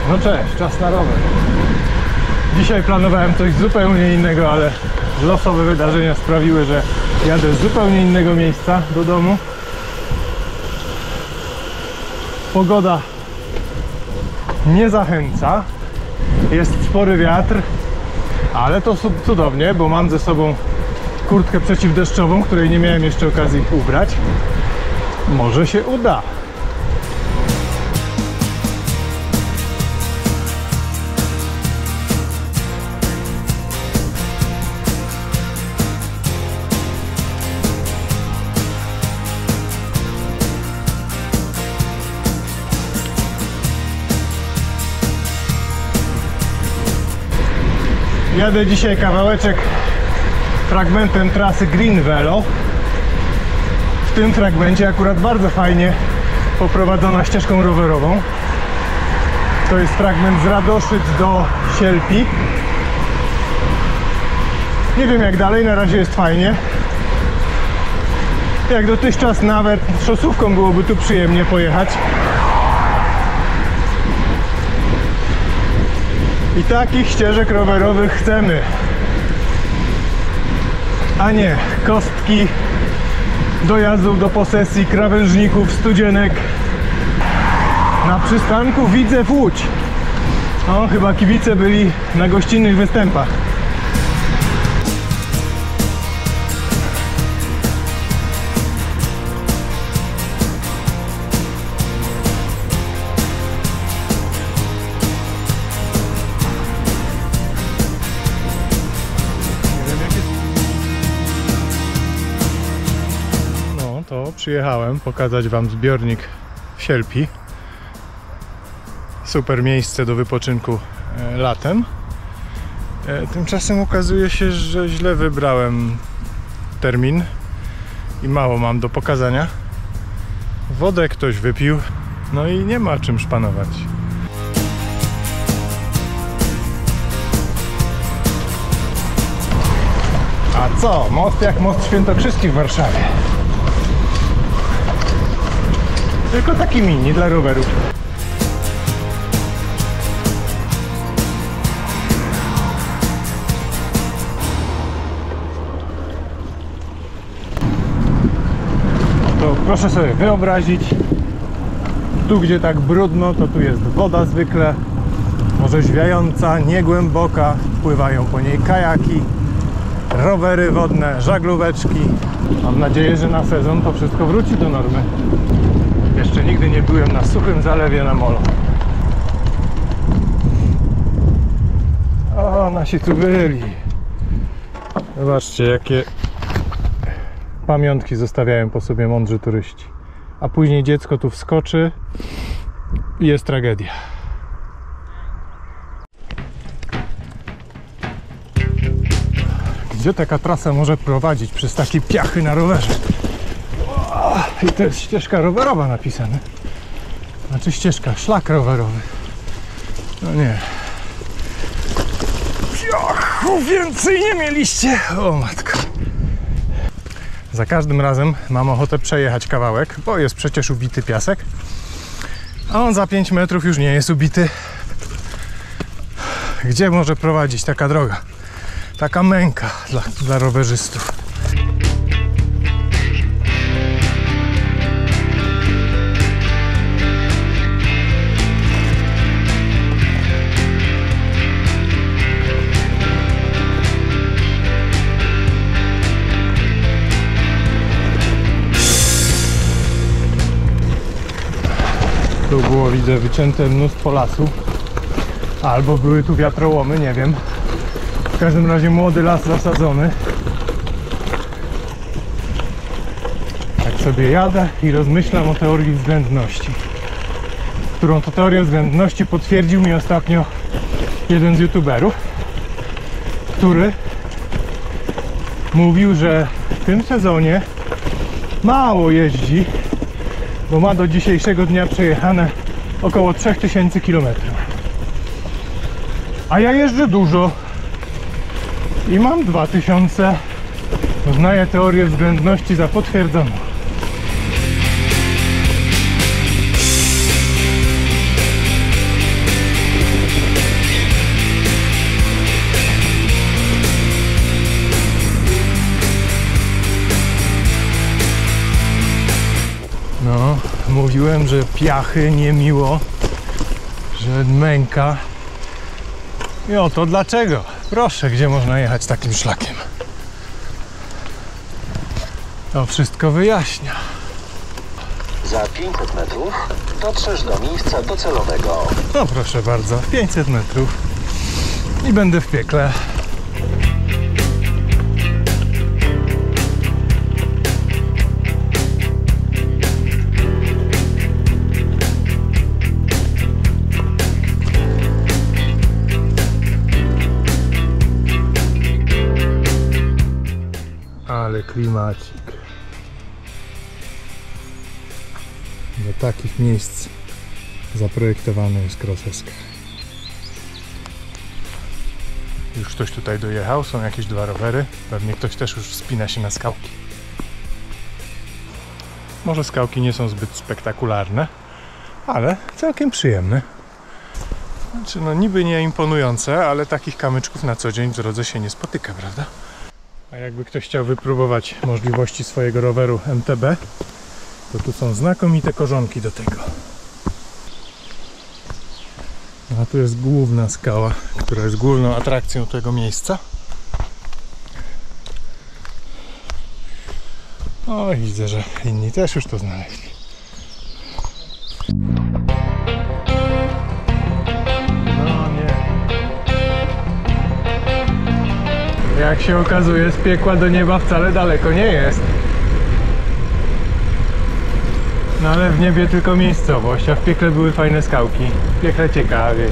No cześć, czas na rower. Dzisiaj planowałem coś zupełnie innego, ale losowe wydarzenia sprawiły, że jadę z zupełnie innego miejsca do domu. Pogoda nie zachęca, jest spory wiatr, ale to cudownie, bo mam ze sobą kurtkę przeciwdeszczową, której nie miałem jeszcze okazji ubrać. Może się uda. Jadę dzisiaj kawałeczek fragmentem trasy Green Velo. W tym fragmencie akurat bardzo fajnie poprowadzona ścieżką rowerową. To jest fragment z Radoszyc do Sielpi. Nie wiem jak dalej, na razie jest fajnie. Jak dotychczas nawet szosówką byłoby tu przyjemnie pojechać. I takich ścieżek rowerowych chcemy, a nie kostki dojazdów do posesji, krawężników, studzienek. Na przystanku Widzew Łódź. O, chyba kibice byli na gościnnych występach. To przyjechałem pokazać wam zbiornik w Sielpi. Super miejsce do wypoczynku latem. Tymczasem okazuje się, że źle wybrałem termin i mało mam do pokazania. Wodę ktoś wypił, no i nie ma czym szpanować. A co? Most jak most świętokrzyski w Warszawie. Tylko taki mini dla rowerów. To proszę sobie wyobrazić, tu gdzie tak brudno, to tu jest woda zwykle, orzeźwiająca, niegłęboka, pływają po niej kajaki, rowery wodne, żaglóweczki. Mam nadzieję, że na sezon to wszystko wróci do normy. Jeszcze nigdy nie byłem na suchym zalewie na molo. O, nasi tu byli. Zobaczcie, jakie pamiątki zostawiają po sobie mądrzy turyści. A później dziecko tu wskoczy i jest tragedia. Gdzie taka trasa może prowadzić przez takie piachy na rowerze? I to jest ścieżka rowerowa napisane. Znaczy ścieżka, szlak rowerowy. No nie. Piachu więcej nie mieliście. O matko. Za każdym razem mam ochotę przejechać kawałek, bo jest przecież ubity piasek. A on za 5 metrów już nie jest ubity. Gdzie może prowadzić taka droga? Taka męka dla rowerzystów. Tu było, widzę, wycięte mnóstwo lasu. Albo były tu wiatrołomy, nie wiem. W każdym razie młody las zasadzony. Tak sobie jadę i rozmyślam o teorii względności. Którą to teorię względności potwierdził mi ostatnio jeden z youtuberów, który mówił, że w tym sezonie mało jeździ, bo ma do dzisiejszego dnia przejechane około 3000 km. A ja jeżdżę dużo i mam 2000. Uznaję teorię względności za potwierdzoną. Mówiłem, że piachy niemiło, że męka. I oto dlaczego. Proszę, gdzie można jechać takim szlakiem. To wszystko wyjaśnia. Za 500 metrów dotrzesz do miejsca docelowego. No proszę bardzo, 500 metrów i będę w piekle. Ale klimacik. Do takich miejsc zaprojektowane jest Kroseska. Już ktoś tutaj dojechał, są jakieś 2 rowery. Pewnie ktoś też już wspina się na skałki. Może skałki nie są zbyt spektakularne, ale całkiem przyjemne. Znaczy, no niby nie imponujące, ale takich kamyczków na co dzień w drodze się nie spotyka, prawda? A jakby ktoś chciał wypróbować możliwości swojego roweru MTB, to tu są znakomite korzonki do tego. A tu jest główna skała, która jest główną atrakcją tego miejsca. O, widzę, że inni też już to znaleźli. No nie. Jak się okazuje, z piekła do nieba wcale daleko nie jest. No ale w niebie tylko miejscowość, a w piekle były fajne skałki. W piekle ciekawie.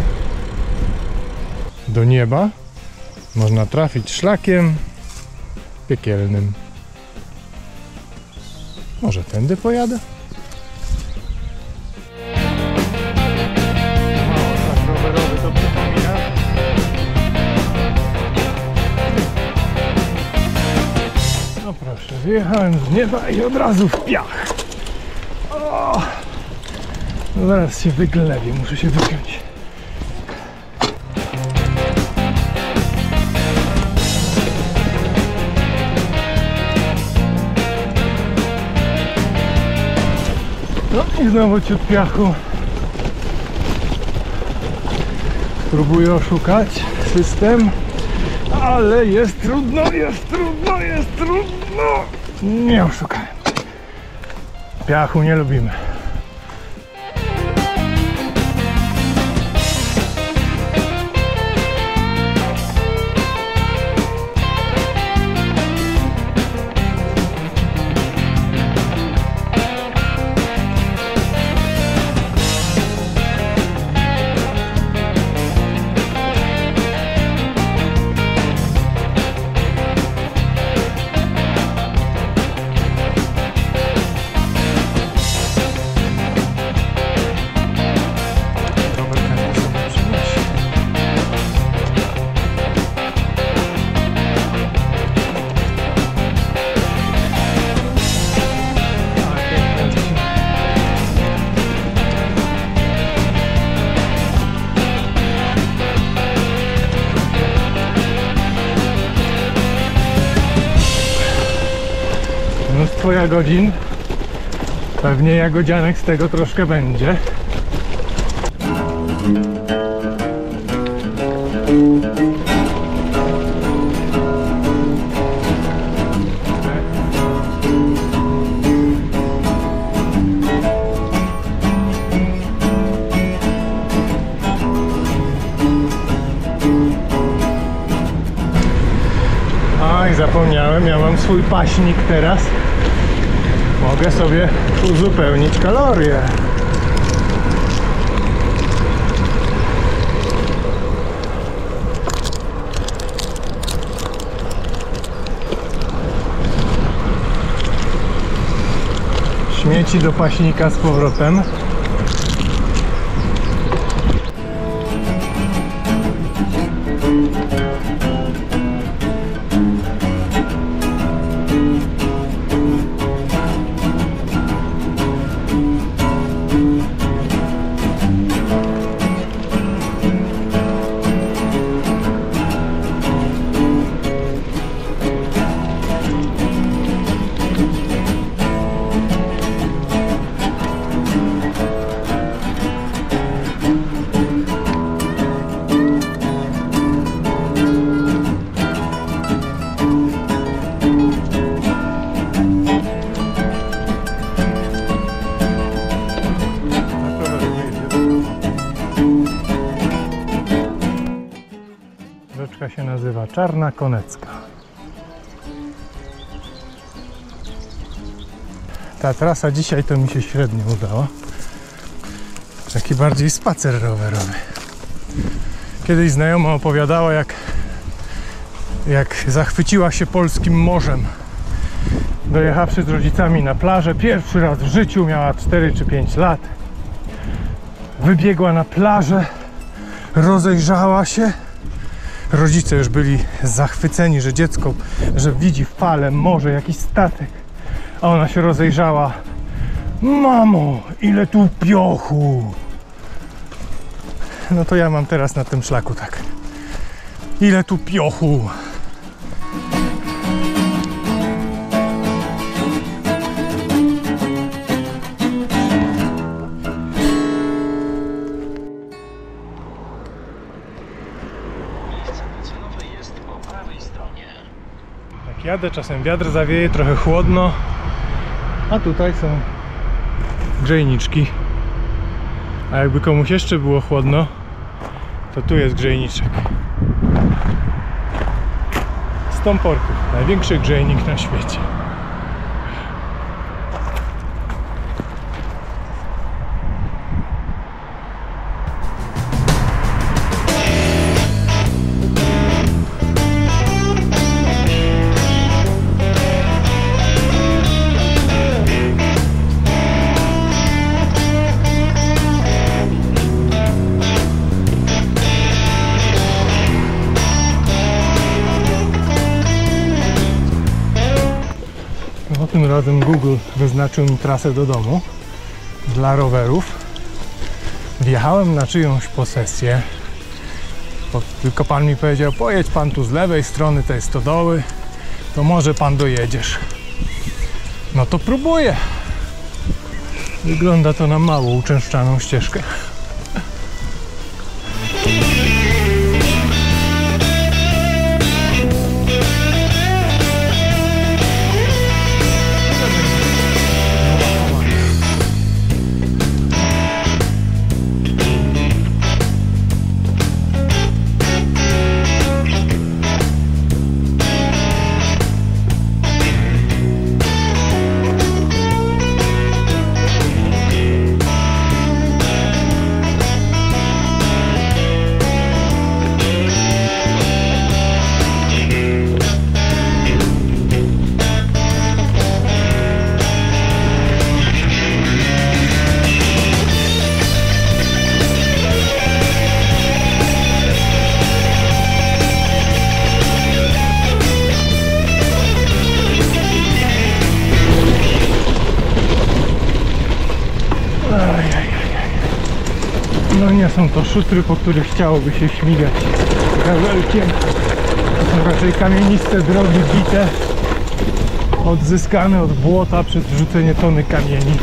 Do nieba można trafić szlakiem piekielnym. Może tędy pojadę? Szlak rowerowy to przypomina. No proszę, wyjechałem z nieba i od razu w piach. O! No zaraz się wyglebię, muszę się wypiąć. No i znowu ciut piachu. Spróbuję oszukać system, ale jest trudno, jest trudno, jest trudno. Nie oszukałem. Piachu nie lubimy. Mnóstwo jagodzin. Pewnie jagodzianek z tego troszkę będzie. A i zapomniałem, ja mam swój paśnik teraz. Mogę sobie uzupełnić kalorie. Śmieci do paśnika z powrotem. ścieżka się nazywa Czarna Konecka. Ta trasa dzisiaj to mi się średnio udała. Taki bardziej spacer rowerowy. Kiedyś znajoma opowiadała, jak zachwyciła się polskim morzem. Dojechawszy z rodzicami na plażę, pierwszy raz w życiu, miała 4 czy 5 lat. Wybiegła na plażę, rozejrzała się. Rodzice już byli zachwyceni, że dziecko, że widzi falę, morze, jakiś statek. A ona się rozejrzała. Mamo, ile tu piochu! No to ja mam teraz na tym szlaku tak. Ile tu piochu! Tak jadę, czasem wiatr zawieje, trochę chłodno. A tutaj są grzejniczki. A jakby komuś jeszcze było chłodno, to tu jest grzejniczek. Stąporków, największy grzejnik na świecie. Tym razem Google wyznaczył mi trasę do domu dla rowerów. Wjechałem na czyjąś posesję, tylko pan mi powiedział: pojedź pan tu z lewej strony tej stodoły, to może pan dojedziesz. No to próbuję. Wygląda to na mało uczęszczaną ścieżkę. No nie są to szutry, po których chciałoby się śmigać gazelkiem. To są raczej kamieniste drogi bite, odzyskane od błota przez wrzucenie tony kamieni.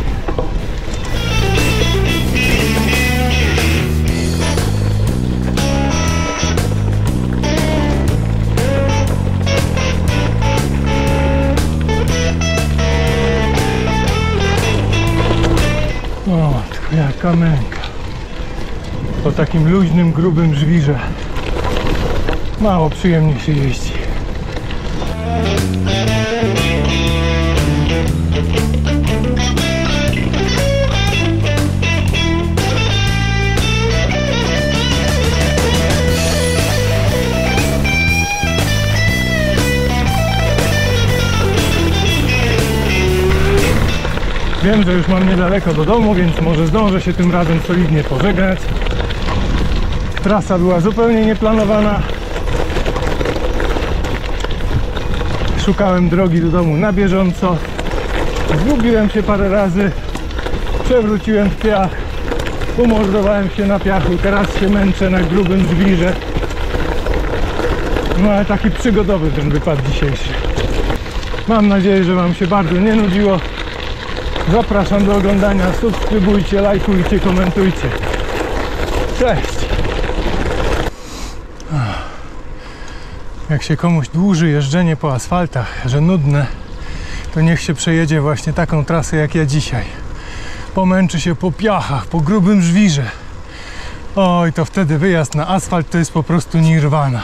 O matko, jaka męka. Po takim luźnym, grubym żwirze mało przyjemnie się jeździ. Wiem, że już mam niedaleko do domu, więc może zdążę się tym razem solidnie pożegnać. Trasa była zupełnie nieplanowana. Szukałem drogi do domu na bieżąco. Zgubiłem się parę razy. Przewróciłem w piach. Umordowałem się na piachu. Teraz się męczę na grubym żwirze. No ale taki przygodowy ten wypad dzisiejszy. Mam nadzieję, że wam się bardzo nie nudziło. Zapraszam do oglądania. Subskrybujcie, lajkujcie, komentujcie. Cześć! Jak się komuś dłuży jeżdżenie po asfaltach, że nudne, to niech się przejedzie właśnie taką trasę jak ja dzisiaj. Pomęczy się po piachach, po grubym żwirze. Oj, to wtedy wyjazd na asfalt to jest po prostu nirwana.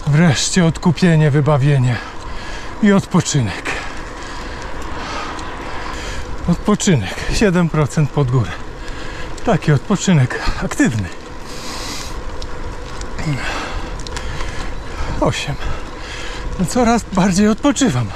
Wreszcie odkupienie, wybawienie i odpoczynek. Odpoczynek 7% pod górę. Taki odpoczynek aktywny. 8. Coraz bardziej odpoczywam.